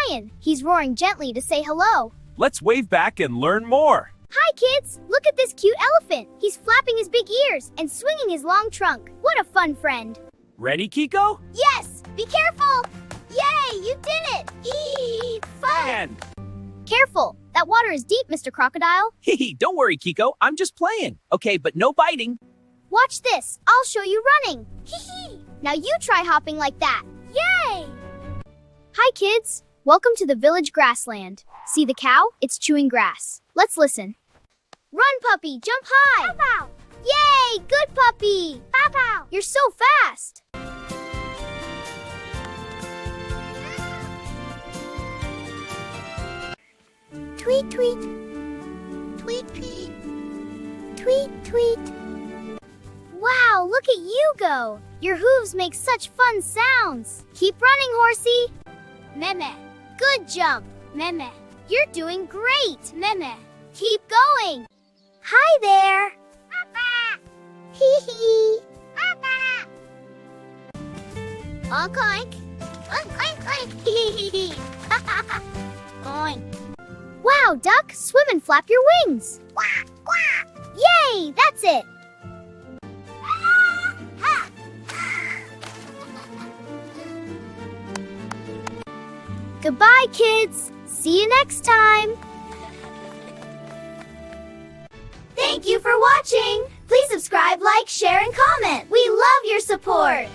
lion. He's roaring gently to say hello. Let's wave back and learn more. Hi, kids! Look at this cute elephant. He's flapping his big ears and swinging his long trunk. What a fun friend. Ready, KIKO? Yes! Be careful! Yay! You did it! Eee! Fun! And Careful! That water is deep, Mr. Crocodile. hee, don't worry, KIKO. I'm just playing. Okay, but no biting. Watch this. I'll show you running. Hee-hee! Now you try hopping like that. Yay! Hi, kids. Welcome to the village grassland. See the cow? It's chewing grass. Let's listen. Run, puppy! Jump high! Pow-pow! Yay! Good puppy! Pow-pow! You're so fast! Tweet, tweet. Tweet, tweet. Tweet, tweet. Wow, look at you go! Your hooves make such fun sounds! Keep running, horsey! Meme. Good jump! Meme. You're doing great! Meme. Keep going! Hi there! Papa! Hee hee! Papa! Oink oink! Oink oink oink! Hee hee hee! Oink! Wow, duck! Swim and flap your wings! Quack! Quack! Yay! That's it! Goodbye, kids! See you next time! Thank you for watching! Please subscribe, like, share, and comment! We love your support!